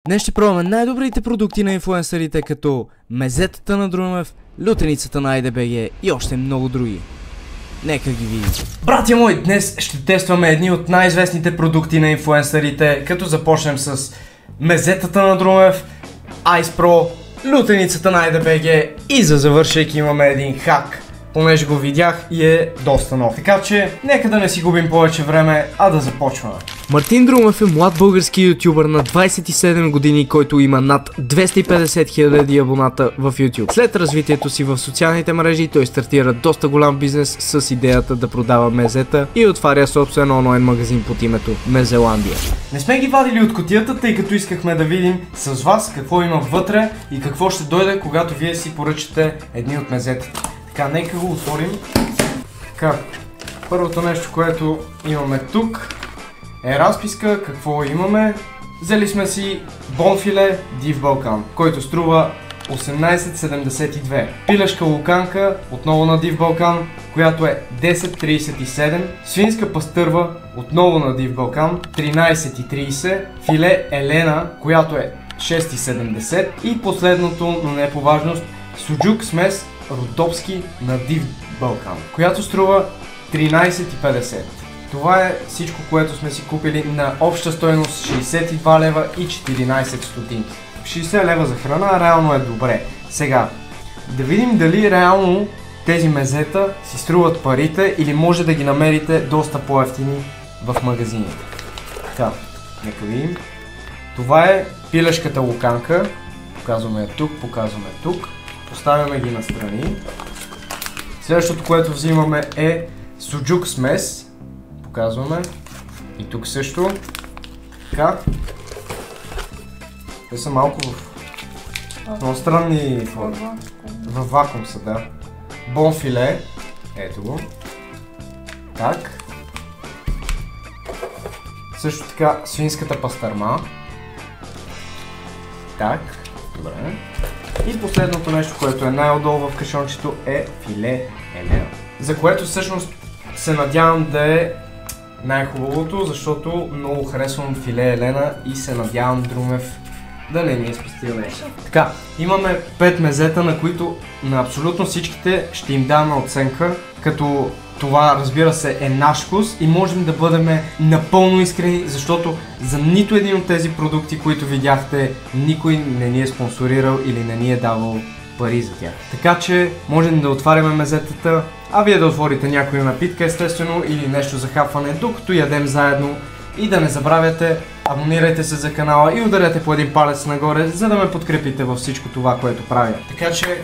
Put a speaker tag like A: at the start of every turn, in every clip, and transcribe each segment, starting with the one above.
A: Днес ще пробваме най-добрите продукти на инфлуенсърите, като мезетата на Друмев, лютеницата на IDBG и още много други. Нека ги видим. Братя мои, днес ще тестваме едни от най-известните продукти на инфлуенсърите, като започнем с мезетата на Друмев, Ice Pro, лютеницата на IDBG и за завършек имаме един хак, понеже го видях и е доста нов. Така че, нека да не си губим повече време, а да започваме. Мартин Друмев е млад български ютубър на 27 години, който има над 250 000 абоната в YouTube. След развитието си в социалните мрежи, той стартира доста голям бизнес с идеята да продава мезета и отваря собствен онлайн магазин под името Мезеландия. Не сме ги вадили от кутията, тъй като искахме да видим с вас какво има вътре и какво ще дойде, когато вие си поръчате едни от мезетата. Така, нека го отворим. Така, първото нещо, което имаме тук е разписка, какво имаме. Взели сме си бонфиле Див Балкан, който струва 18,72. Пилешка луканка, отново на Див Балкан, която е 10,37. Свинска пастърва, отново на Див Балкан, 13,30. Филе Елена, която е 6,70. И последното, но не по важност, суджук смес Родопски на Див Балкан, която струва 13,50. Това е всичко, което сме си купили на обща стойност 62 лева и 14 стотинки. 60 лева за храна реално е добре. Сега, да видим дали реално тези мезета си струват парите или може да ги намерите доста по-евтини в магазините. Така, нека видим. Това е пилешката луканка. Показваме я тук, показваме тук. Поставяме ги настрани. Следващото, което взимаме е суджук смес. Показваме. И тук също. Така. Те са малко в много странни форми. Във вакуум са, да. Бонфиле. Ето го. Так. Също така свинската пастърма. Так. Добре. И последното нещо, което е най-отдолу в кашончето е филе Елена. За което всъщност се надявам да е най-хубавото, защото много харесвам филе Елена и се надявам Друмев да не ни е спестил нещо. Така, имаме 5 мезета, на които на абсолютно всичките ще им даваме оценка, като това, разбира се, е наш вкус и можем да бъдем напълно искрени, защото за нито един от тези продукти, които видяхте, никой не ни е спонсорирал или не ни е давал пари за тях. Така че можем да отваряме мезетата, а вие да отворите някоя напитка, естествено, или нещо за хапване, докато ядем заедно. И да не забравяте, абонирайте се за канала и ударете по един палец нагоре, за да ме подкрепите във всичко това, което правя. Така че,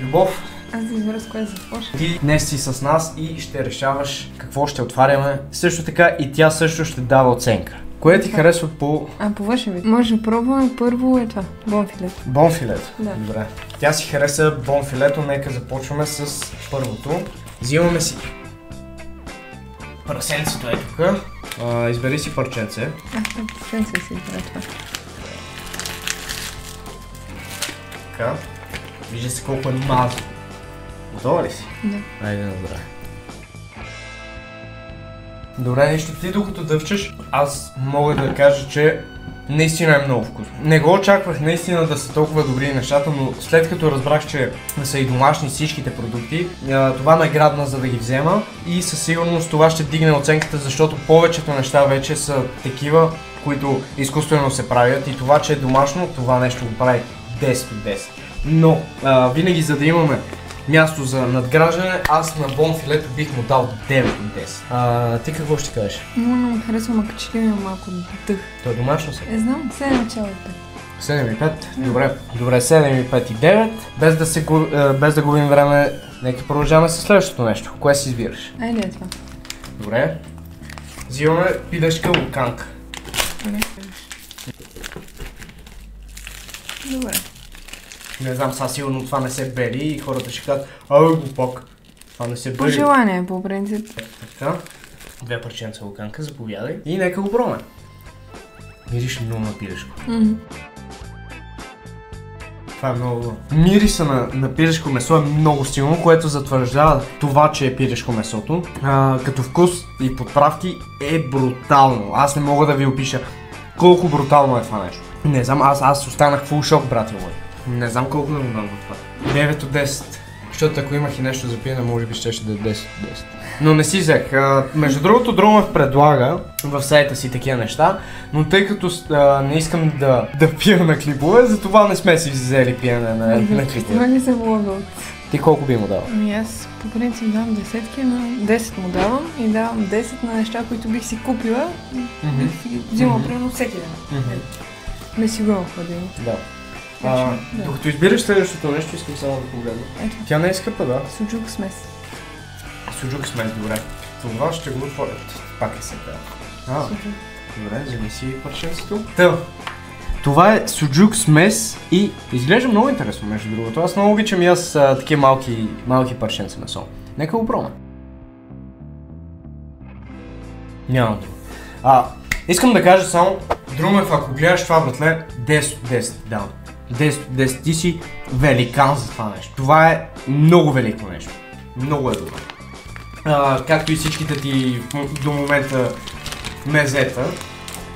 A: любов,
B: аз да избера с кое да започна.
A: ти днес си с нас и ще решаваш какво ще отваряме. Също така и тя също ще дава оценка. Кое ти харесва по...
B: по външен вид. Може да пробваме първо това, бонфилето.
A: Бонфилето?
B: Да.
A: Добре. Тя си хареса бонфилето, нека започваме с първото. Взимаме си прасенцето е тук. Избери си парченце.
B: Парченце си избера това.
A: Така. Вижда се колко е мазно. Готова ли си?
B: Да.
A: Айде на здраве. Добре, нещо ти докато дъвчеш, аз мога да кажа, че наистина е много вкусно. Не го очаквах наистина да са толкова добри нещата, но след като разбрах, че са и домашни всичките продукти, това ме грабна за да ги взема и със сигурност това ще вдигне оценката, защото повечето неща вече са такива, които изкуствено се правят и това, че е домашно, това нещо го прави 10 от 10. Но винаги за да имаме място за надграждане, аз на бонфилето бих му дал 9 от 10. Ти какво ще кажеш?
B: Много ми харесва, макар че има малко дъх.
A: Той е домашно се?
B: Не знам, 7,5.
A: 7,5? Добре. Добре, 7,5 и 9. Без да губим време, нека продължаваме с следващото нещо. Кое си избираш?
B: Айде е това.
A: Добре. Взимаме пилешка луканка.
B: Добре.
A: Не знам, сега сигурно това не се бели и хората ще кажат, глупак, това не се бели.
B: По желание, по принцип.
A: Така, 2 парченца луканка, заповядай и нека го пробваме. Мириш много на пилешко. Това е много... Мириса на пилешко месо е много силно, което затвърждава това, че е пилешко месото. Като вкус и подправки е брутално. Аз не мога да ви опиша колко брутално е това нещо. Не знам, аз останах фул шок, братя мой. Не знам колко да му дам на това. 9 от 10. Защото ако имах и нещо за пиене, може би ще да е 10 от 10. Но не си взех. Между другото, Друмев предлага в сайта си такива неща, но тъй като не искам да пия на клипове, затова не сме си взели пиене на клипове.
B: Това не се влага от...
A: Ти колко би му дал?
B: Ами аз по принцип давам десетки, но 10 му давам и давам 10 на неща, които бих си купила и бих си взимала примерно всеки ден. Не си го ходим.
A: Да. Докато избираш следващото нещо, искам само да погледна.
B: Ето.
A: Тя не е скъпа, да?
B: Суджук смес.
A: Суджук смес, добре. Това ще го отворя. Пак е сега. Добре, вземи си парченцето. Това е суджук смес и изглежда много интересно, между другото. Аз много обичам и аз такива малки парченца месо. Нека го пробваме. Няма друго. Искам да кажа само, Друмев, ако гледаш това, братле, 10 от 10 давам. 10 от 10, ти си великан за това нещо. Това е много велико нещо. Много е добре. Както и всичките ти до момента мезета.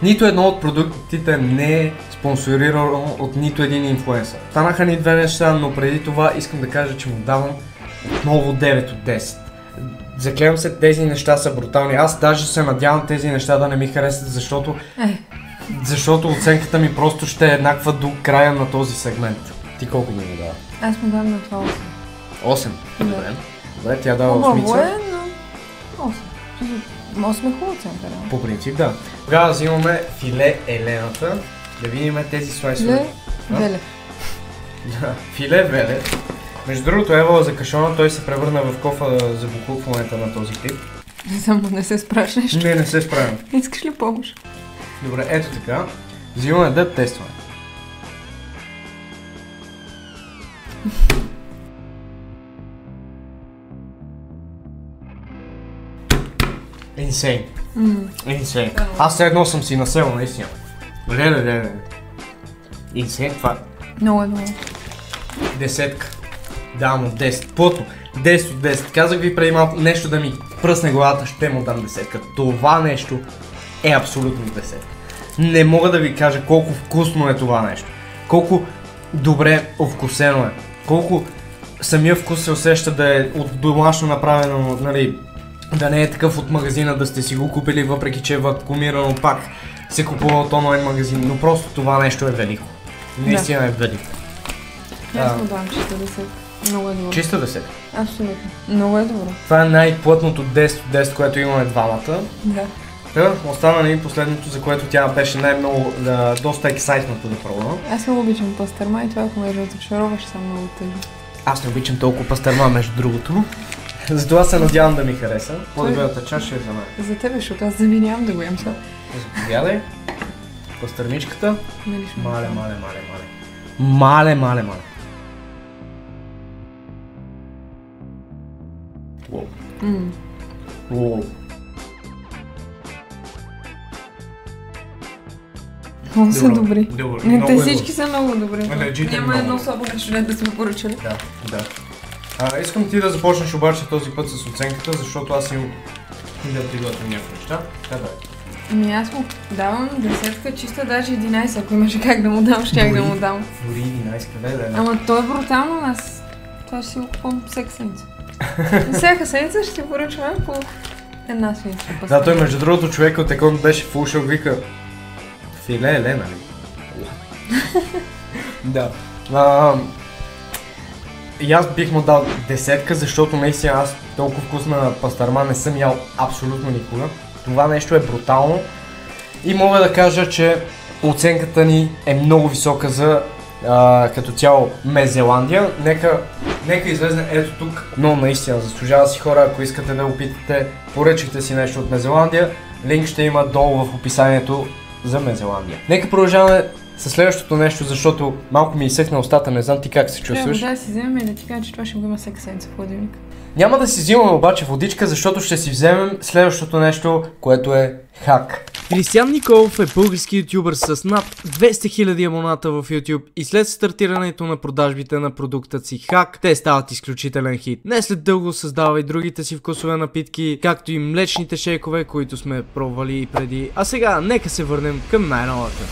A: Нито едно от продуктите не е спонсорирано от нито един инфлуенсър. Станаха ни две неща, но преди това искам да кажа, че му давам отново 9 от 10. Заклевам се, тези неща са брутални. Аз даже се надявам тези неща да не ми харесат, защото оценката ми просто ще е еднаква до края на този сегмент. Ти колко ми дава?
B: Аз му давам на това 8.
A: 8? Добре. Добре, тя дава 8.
B: Хубаво е, но 8. 8 е хубава оценка, да.
A: По принцип, да. Тогава взимаме филе Елената. Да видим тези слайсове.
B: Филе Велев.
A: Да, филе Велев. Между другото, Евала за кашона, той се превърна в кофа за буклук в момента на този клип.
B: Само не се справиш нещо.
A: Не се справям.
B: Искаш ли помощ?
A: Добре, ето така. Взимаме да тестваме. Insane. Insane. Аз все едно съм си насел, наистина. Леле. Insane, това
B: Много е много.
A: Десетка. Давам от 10. Плътно. 10 от 10. Казах ви преди малко нещо да ми пръсне главата, ще му дам десетка. Това нещо е абсолютно десетка. Не мога да ви кажа колко вкусно е това нещо. Колко добре овкусено е. Колко самия вкус се усеща да е от домашно направено, нали, да не е такъв от магазина, да сте си го купили, въпреки че е вакуумирано, пак се купува от онлайн магазин, но просто това нещо е велико. Наистина е велико.
B: Аз му давам чиста десетка. Много е добро.
A: Чиста десетка?
B: Абсолютно. Много е добро.
A: Това е най-плътното 10 от 10, което имаме двамата.
B: Да.
A: Остана ни последното, за което тя беше най-много, доста ексайтната да пробвам.
B: Аз много обичам пастърма и това, ако ме разочароваш, съм много тъжна.
A: Аз не обичам толкова пастърма, между другото. Затова се надявам да ми хареса. По-добрата чаша е за мен.
B: За тебе, защото аз нямам да го ям сега.
A: Заповядай. Пастърмичката.
B: Мале.
A: Мале. Уоу.
B: Много са добри.
A: Добре.
B: Те всички са много добри. Няма
A: много.
B: едно слабо нещо, не да сме поръчали.
A: Да. Искам ти да започнеш обаче този път с оценката, защото аз имам да приготвя някакви неща.
B: Ами аз му давам десетка, чиста даже 11, ако имаше как да му дам, щях да му дам.
A: Дори 11, къде да е?
B: Ама то е брутално, аз това ще си го купам всяка седмица. Всяка седмица ще си поръчваме по една седмица.
A: Да, той между другото човека от Екон беше в ушък, вика филе Елена ли? Да. И аз бих му дал десетка, защото наистина аз толкова вкусна пастърма не съм ял абсолютно никога. Това нещо е брутално и мога да кажа, че оценката ни е много висока за като цяло Мезеландия. Нека излезне ето тук, но наистина заслужава си, хора, ако искате да опитате, поръчайте си нещо от Мезеландия. Линк ще има долу в описанието за Мезеландия. Нека продължаваме със следващото нещо, защото малко ми изсъхна устата, не знам ти как се чувстваш.
B: Трябва да си вземем и да ти кажа, че това ще го има всяка седмица в хладилника.
A: Няма да си взимаме обаче водичка, защото ще си вземем следващото нещо, което е хак. Кристиян Николов е български ютубър с над 200 000 абоната в YouTube и след стартирането на продажбите на продукта си хак, те стават изключителен хит. Не след дълго създава и другите си вкусове напитки, както и млечните шейкове, които сме пробвали и преди. А сега нека се върнем към най-новата.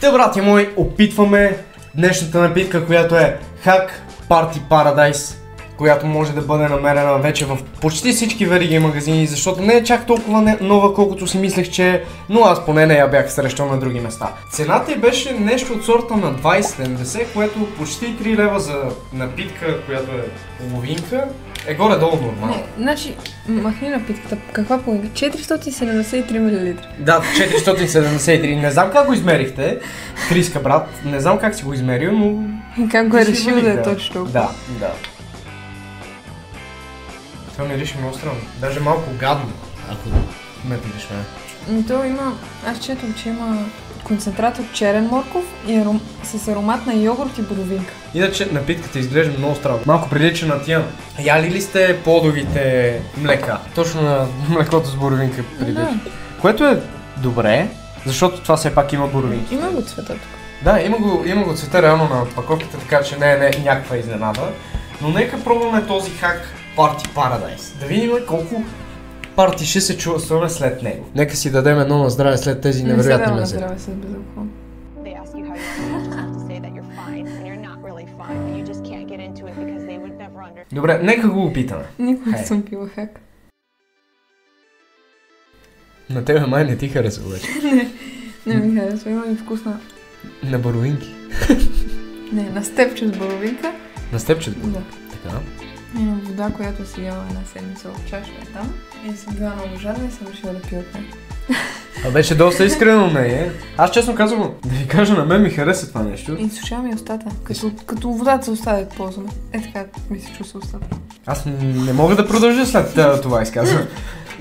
A: Те, брати мои, опитваме днешната напитка, която е Hack Party Paradise, която може да бъде намерена вече в почти всички вериги магазини, защото не е чак толкова нова, колкото си мислех, че е, но аз поне не я бях срещал на други места. Цената й беше нещо от сорта на 20,70, което почти 3 лева за напитка, която е половинка, е горе-долу нормално.
B: Не, значи, махни напитката. Каква половинка? 473 мл.
A: Да, 473. Не знам как го измерихте, Криска, брат. Не знам как си го измерил, но...
B: И как го е решил да е точно толкова?
A: Да. Това мирише много странно. Даже малко гадно, ако ме питаш мен.
B: То има... Аз четох, че има концентрат от черен морков и с аромат на йогурт и боровинка.
A: Иначе напитката изглежда много странно. Малко прилича на тия. Яли ли сте плодовите млека? Точно на млекото с боровинка прилича. Да. Което е добре, защото това все пак има боровинки.
B: Има го цвета тук.
A: Да, има го цвета реално на паковката, така че не е някаква изненада. Но нека пробваме този Hack Party Paradise. Да видим колко парти ще се чувстваме след него. Нека си дадем едно на здраве след тези невероятни мезет.
B: Не се дава на здраве с безалкохол.
A: Добре, нека го опитаме.
B: Никога не съм пила хак.
A: На тебе май не ти харесва вече.
B: Не ми харесва, има и вкусна.
A: На боровинки.
B: Не, на степче с боровинка.
A: На степче с боровинка?
B: Да.
A: Така.
B: Има вода, която си яла една седмица от чаша е там. И съм била много жадна и съм решила да пия от нея.
A: А беше доста искрено не. Аз честно казвам, да ви кажа, на мен ми хареса това нещо.
B: И сушава ми устата. Като водата се оставя ползваме. Е така ми се чувства устата.
A: Аз не мога да продължа след това изказване.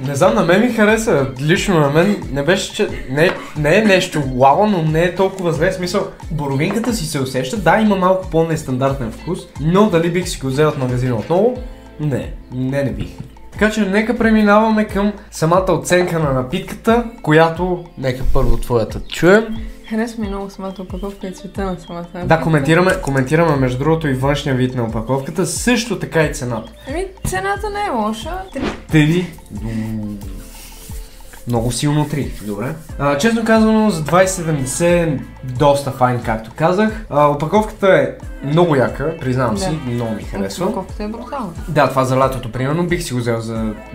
A: Не знам, на мен ми хареса. Лично на мен не беше, че не е нещо вау, но не е толкова зле. В смисъл, боровинката си се усеща. Да, има малко по-нестандартен вкус, но дали бих си го взел от магазина отново? Не бих. Така че нека преминаваме към самата оценка на напитката, която нека първо твоята чуем.
B: Харесва ми много самата опаковка и цвета на самата напитка.
A: Да, коментираме между другото и външния вид на опаковката, също така и цената.
B: Цената не е лоша.
A: 3. Много силно 3. Добре. Честно казано, за 20,70 доста файн, както казах. Опаковката е много яка, признавам си, много ми харесва.
B: Опаковката е брутална.
A: Да, това за лятото, примерно, бих си го взел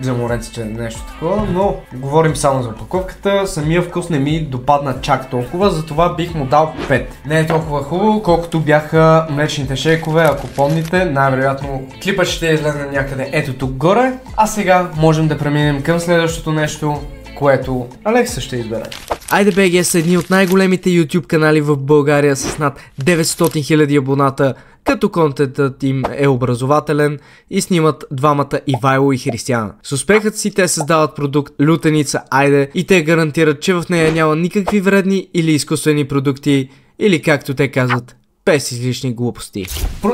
A: за моренците, нещо такова, но говорим само за опаковката. Самия вкус не ми допадна чак толкова, затова бих му дал 5. Не е толкова хубаво, колкото бяха млечните шейкове, ако помните, най-вероятно клипът ще излезе някъде ето тук горе. А сега можем да преминем към следващото нещо, което Алекса ще избере. IDBG са едни от най-големите YouTube канали в България с над 900 000 абоната, като контентът им е образователен и снимат двамата Ивайло и Християна. С успехът си те създават продукт Лютеница Айде и те гарантират, че в нея няма никакви вредни или изкуствени продукти, или както те казват, без излишни глупости.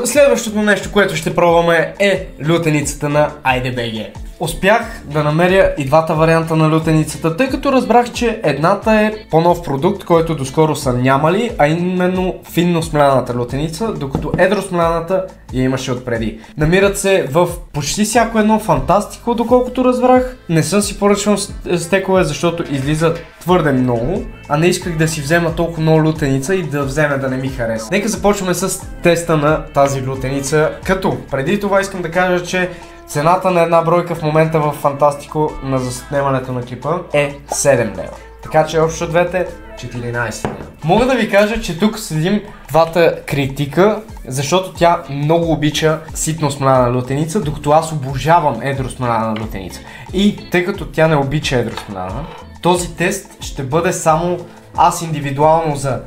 A: Следващото нещо, което ще пробваме е лютеницата на IDBG. Успях да намеря и двата варианта на лютеницата, тъй като разбрах, че едната е по-нов продукт, който доскоро са нямали, а именно финно смляната лютеница, докато едро смляната я имаше отпреди. Намират се в почти всяко едно Фантастико, доколкото разбрах. Не съм си поръчвал стекове, защото излизат твърде много, а не исках да си взема толкова много лютеница и да вземе да не ми хареса. Нека започваме с теста на тази лютеница, като преди това искам да кажа, че цената на една бройка в момента в Фантастико на заснемането на клипа е 7 лева. Така че общо двете 14 лева. Мога да ви кажа, че тук седим двата критика, защото тя много обича ситно смляна лютеница, докато аз обожавам едро смляна лютеница. И тъй като тя не обича едро смляна, този тест ще бъде само аз индивидуално за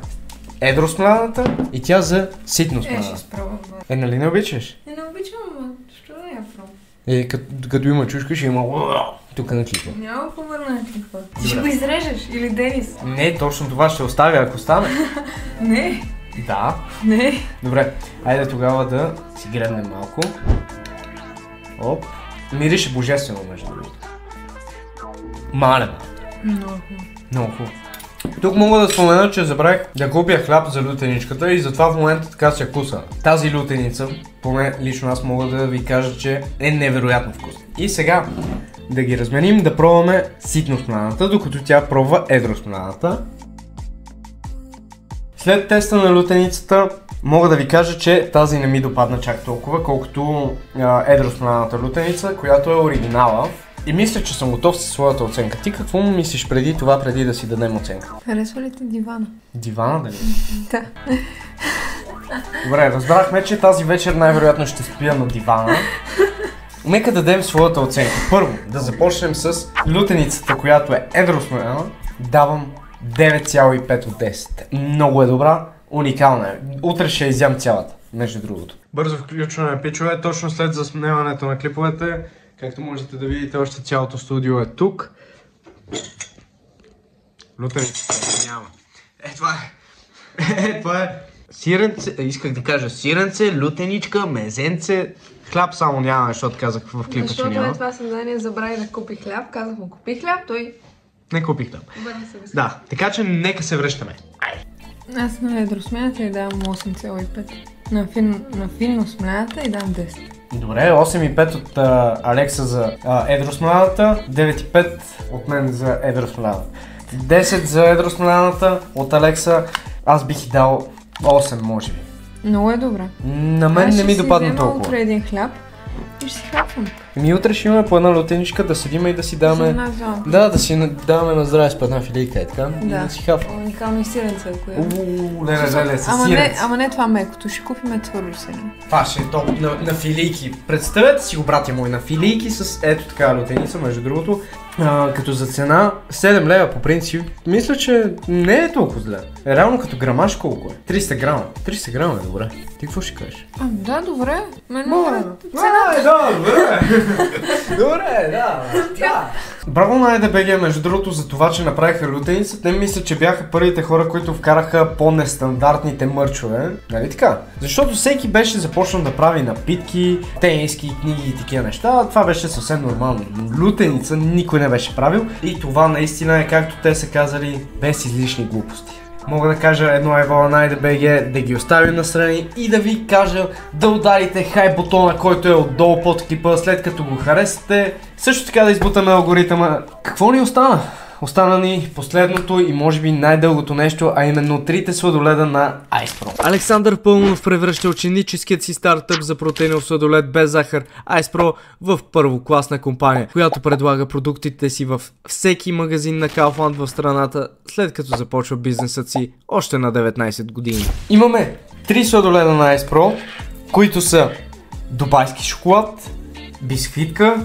A: едро смляната и тя за ситно смляна.
B: Ще спробвам.
A: Нали не обичаш?
B: Не обичам, ама що да я пробвам?
A: Като има чушка, ще има тук на клипа.
B: Няма по-върна на клипа. Ти ще го изрежеш или Денис?
A: Не, точно това ще оставя, ако стане.
B: Не.
A: Да.
B: Не.
A: Добре, айде тогава да си гребнем малко. Оп. Мирише божествено, между другото. Мале.
B: Много хубаво.
A: Много хубаво. Тук мога да спомена, че забравих да купя хляб за лютеничката и затова в момента така се куса. Тази лютеница, поне лично аз мога да ви кажа, че е невероятно вкусна. И сега да ги разменим, да пробваме ситно смляната, докато тя пробва едро смляната. След теста на лютеницата мога да ви кажа, че тази не ми допадна чак толкова, колкото едросмоляната лютеница, която е оригинала. И мисля, че съм готов със своята оценка. Ти какво му мислиш преди това, преди да си дадем оценка?
B: Харесва ли те дивана?
A: Дивана дали?
B: Да.
A: Добре, разбрахме, че тази вечер най-вероятно ще спя на дивана. Нека дадем своята оценка. Първо, да започнем с лютеницата, която е едросмоляна. Давам 9,5 от 10. Много е добра, уникална е. Утре ще изям цялата, между другото. Бързо включваме, пичове, точно след заснемането на клиповете. Както можете да видите, още цялото студио е тук. Лютеницата няма. Това е сиренце, исках да кажа сиренце, лютеничка, мезенце. Хляб само няма, защото казах в клипа, че няма.
B: Защото това създание забрави да купи хляб, казах му купи хляб, той...
A: Не купих хляб. Да, така че нека се връщаме.
B: Аз на едросмоляната и давам 8,5. На финно смоляната и давам 10.
A: Добре, 8,5 от Алекса за едросмоляната, 9,5 от мен за едросмоляната. 10 за едросмоляната от Алекса, аз бих дал 8 може би.
B: Много е добра.
A: На мен не ми допадна толкова.
B: Аз ще си взема утре един хляб и ще си хапвам.
A: Утре ще имаме по една лютеничка да седим и да си даваме... Да, да си даваме на здраве с по една филийка и така.
B: Да,
A: да си хапвам.
B: уникално и сиренце, ако е.
A: Леле, със сиренце.
B: Ама не това мекото, ще купим твърдо сирене.
A: Това ще е топ на филийки. Представете си го, братя мои, на филийки с ето такава лютеница, между другото. Като за цена 7 лева по принцип, мисля, че не е толкова зле. Реално като грамаж колко е? 300 грама. 300 грама е добре. Ти какво ще кажеш?
B: Да, добре.
A: Добре, да. Браво на IDBG, между другото, за това, че направиха лютеница. Те мисля, че бяха първите хора, които вкараха по-нестандартните мърчове. Нали така? Защото всеки беше започнал да прави напитки, тениски, книги и такива неща. Това беше съвсем нормално. Лютеница никой не беше правил и това наистина е, както те са казали, без излишни глупости. Мога да кажа едно ево на IDBG, да ги оставим настрани и да ви кажа да ударите хай бутона, който е отдолу под клипа, след като го харесате. Също така да избутаме алгоритъма. Какво ни остана? Остана ни последното и може би най-дългото нещо, а именно 3 сладоледа на Icepro. Александър Пълнов превръща ученическият си стартъп за протеинов сладолед без захар Icepro в първокласна компания, която предлага продуктите си във всеки магазин на Kaufland в страната, след като започва бизнесът си още на 19 години. Имаме 3 сладоледа на Icepro, които са дубайски шоколад, бисквитка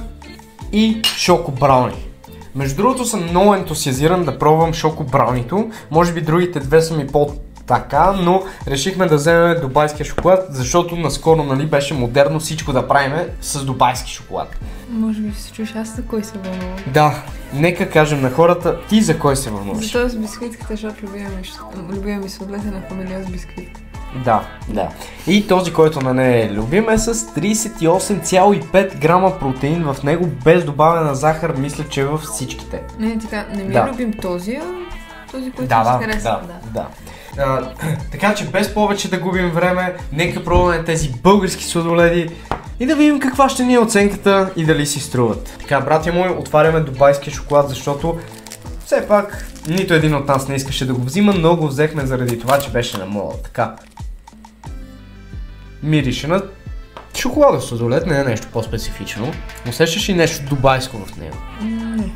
A: и шоко брауни. Между другото съм много ентусиазиран да пробвам шоко браунито. Може би другите две са ми по-така, но решихме да вземем дубайския шоколад, защото наскоро, нали, беше модерно всичко да правим с дубайски шоколад.
B: Може би се чуеш аз за кой се вълнувам.
A: Да, нека кажем на хората, ти за кой се вълнуваш?
B: За този с бисквитката, защото любимия ми сладолед е на фамилия с бисквитка.
A: Да. И този, който на нея е любим, е с 38,5 грама протеин в него, без добавена захар, мисля, че във всичките.
B: Не, така, не ми е любим този, а този, който ми се харесва.
A: Да. Така че без повече да губим време, нека пробваме тези български сладоледи и да видим каква ще ни е оценката и дали си струват. Така, братя мои, отваряме дубайския шоколад, защото все пак нито един от нас не искаше да го взима, но го взехме заради това, че беше на мода. Така. Мирише на шоколадов сладолед, не е нещо по-специфично. Усещаш ли нещо дубайско в него?
B: Не.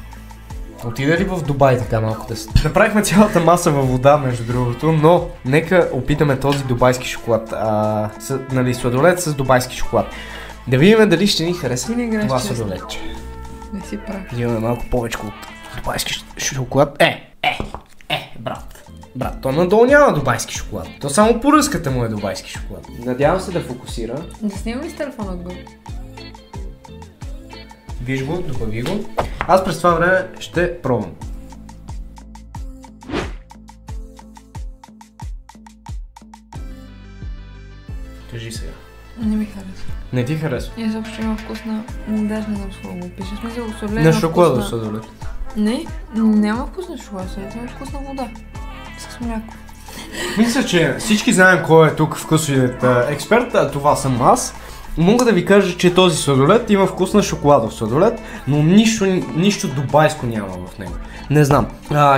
A: Отиде ли в Дубай така малко да се... Направихме цялата маса във вода, между другото, но нека опитаме този дубайски шоколад. Нали, сладолед с дубайски шоколад. Да видим дали ще ни хареса това сладоледче.
B: Не си прав.
A: Имаме малко повече от дубайски шоколад. Брат, то надолу няма дубайски шоколад. То само поръската му е дубайски шоколад. Надявам се да фокусира.
B: Да снимам ли с телефона отгоре?
A: Виж го, добави го. Аз през това време ще пробвам. Кажи сега.
B: Не ми харесва.
A: Не ти харесва?
B: И изобщо има вкус на... Даже не знам с какво го пише. В смисъл, сладолед
A: на шоколадов сладолед.
B: Не, няма вкус на шоколад, има вкус на вода. С мляко.
A: Мисля, че всички знаем кой е тук вкусовият експерт, а това съм аз. Мога да ви кажа, че този сладолед има вкус на шоколадов сладолед, но нищо дубайско няма в него. Не знам.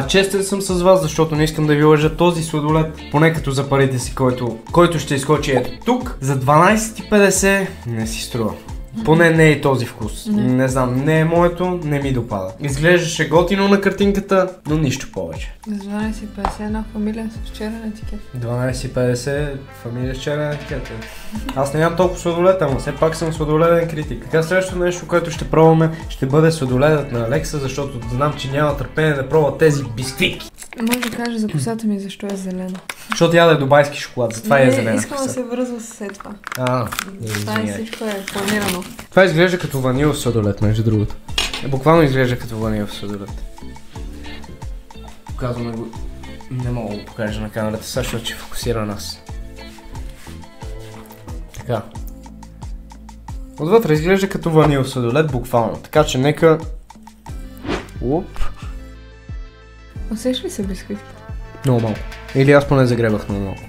A: Честен съм с вас, защото не искам да ви лъжа. Този сладолед, поне като за парите си, който ще изкочи ето тук, за 12,50 не си струва. Поне не е този вкус. Не знам, не е моето, не ми допада. Изглеждаше готино на картинката, но нищо повече.
B: За 12,50 една фамилия с черен етикет.
A: 12,50 фамилия с черен етикет. Аз нямам толкова сладолед, ама все пак съм сладоледен критик. Така следващото нещо, което ще пробваме, ще бъде сладоледът на Алекса, защото знам, че няма търпение да пробва тези бисквитки.
B: Може да кажа за косата ми защо е зелена.
A: Защото яде дубайски шоколад, затова е зелена.
B: Искам да се връзва с това. Това всичко е планирано.
A: Това изглежда като ванилов сладолед, между другото. Буквално изглежда като ванилов сладолед. Показваме го. Не мога да го покажа на камерата, защото ще фокусира нас. Така. Отвътре изглежда като ванилов сладолед, буквално. Така че нека... Оп.
B: Усеща ли се бисквитка?
A: Много малко. Или аз поне загребах много малко.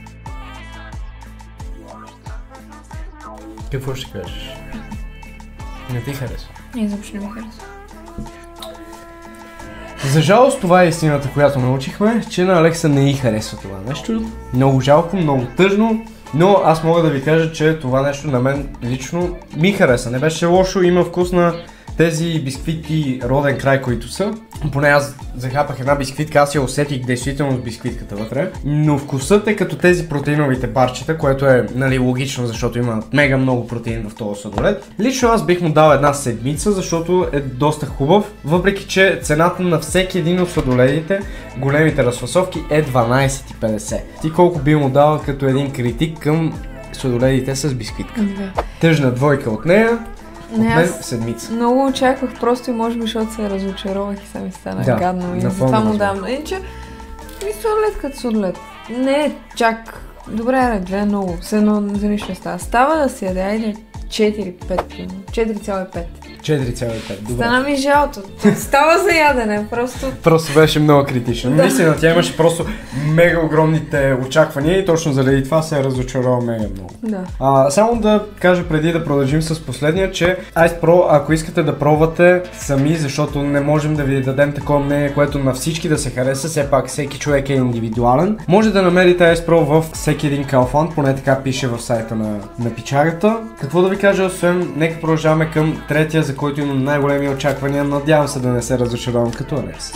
A: Какво ще кажеш? Не ти харесва?
B: Не, изобщо не ми харесва.
A: За жалост това е истината, която научихме, че на Алекса не й харесва това нещо. Много жалко, много тъжно, но аз мога да ви кажа, че това нещо на мен лично ми хареса. Не беше лошо, има вкус на тези бисквитки роден край, които са. Поне аз захапах една бисквитка, аз я усетих действително с бисквитката вътре. Но вкусът е като тези протеиновите барчета, което е логично, защото има мега много протеин в този сладолед. Лично аз бих му дал една седмица, защото е доста хубав, въпреки че цената на всеки един от сладоледите, големите разфасовки е 12,50. Ти колко би му дал като един критик към сладоледите с бисквитка? Тъжна двойка от нея. От мен седмица.
B: Много очаквах просто и може би, защото се разочаровах и сами стана гадно и затова му дам. Иначе, сладолед като сладолед. Не е чак... Добре, гледа много. Все едно за нищо не става. Става да си яде, айде 4,5. 4,5.
A: 4,5, добре.
B: Стана ми жалко. Става за ядене, просто...
A: Просто беше много критично. Наистина, тя имаше просто мега огромните очаквания и точно заради това се е разочаровал мега много.
B: Да.
A: Само да кажа преди да продължим с последния, че Ice Pro, ако искате да пробвате сами, защото не можем да ви дадем такова мнение, което на всички да се хареса, все пак всеки човек е индивидуален, може да намерите Ice Pro във всеки един Kaufland, поне така пише в сайта на пичарата. Какво да ви кажа, освен, нека продължаваме към третия, за който имам най-големи очаквания, надявам се да не се разочаровам като Алекс.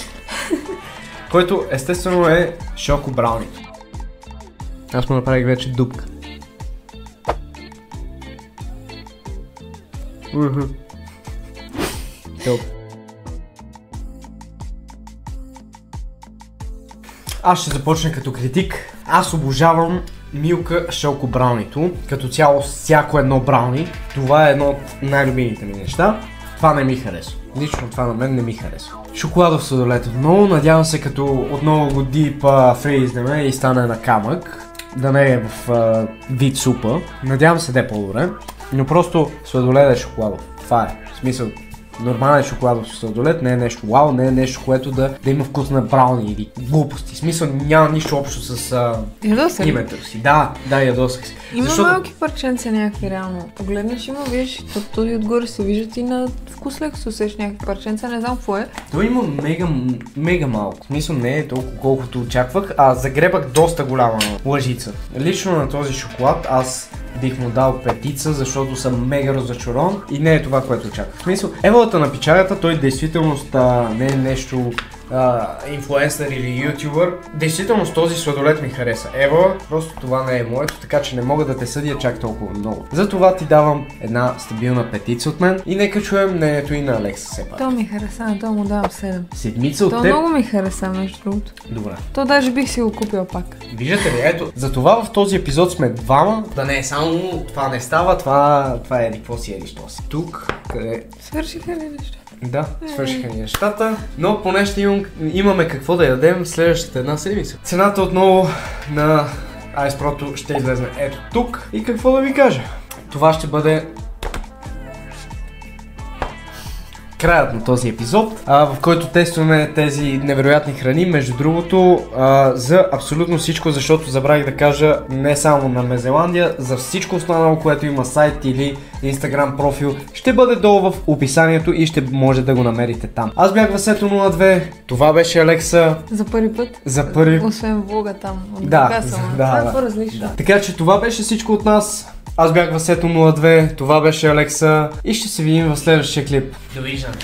A: Който естествено е Шоко Брауни. Аз му направих вече дупка. Топ. Аз ще започна като критик. Аз обожавам Милка Шоко Браунито. Като цяло всяко едно брауни. Това е едно от най-любимите ми неща. Това не ми харесва. Лично това на мен не ми харесва. Шоколадов сладолед отново. Надявам се като отново го фризнеме и стане на камък. Да не е в вид супа. Надявам се да е по-добре. Но просто сладолед е шоколадов. Това е. В смисъл, нормален шоколадов сладолед не е нещо вау, не е нещо, което да има вкус на брауни или глупости. В смисъл няма нищо общо с името си. Да, ядосах се.
B: Има малки парченца някакви реално. Погледнеш има, виж, този отгоре се виждат и на вкус леко се усещаш някакви парченца, не знам какво е.
A: Той има мега малко. В смисъл не е толкова колкото очаквах, а загребах доста голяма лъжица. Лично на този шоколад аз бих му дал петица, защото съм мега разочарован и не е това, което очаквах. В смисъл, еволата на пичарата, той действителност не е нещо инфлуенсър или ютубър. Действително с този сладолед ми хареса. Ева, просто това не е моето, така че не мога да те съдя чак толкова много. Затова ти давам една стабилна петица от мен и нека чуем мнението и на Алекса все пак.
B: То ми хареса, на то му давам 7.
A: Седмица от теб?
B: То много ми хареса, между другото.
A: Добре.
B: То даже бих си го купил пак.
A: Виждате ли, ето, затова в този епизод сме двама, да не е само това не става, това е какво си едиш то си. Тук, къде...
B: Свършиха ли нещо?
A: Да, свършиха ни нещата, но поне ще имаме какво да ядем следващата една седмица. Цената отново на Ice Pro ще излезе ето тук и какво да ви кажа. Това ще бъде краят на този епизод, в който тестваме тези невероятни храни. Между другото, за абсолютно всичко, защото забравих да кажа, не само на Мезеландия, за всичко останало, което има сайт или Instagram профил, ще бъде долу в описанието и ще може да го намерите там. Аз бях Васето02, това беше Алекса.
B: За първи път?
A: За първи...
B: Освен влога там.
A: Да,
B: това е по-различно.
A: Да. Така че това беше всичко от нас. Аз бях Васето02, това беше Алекса и ще се видим в следващия клип. Довиждане!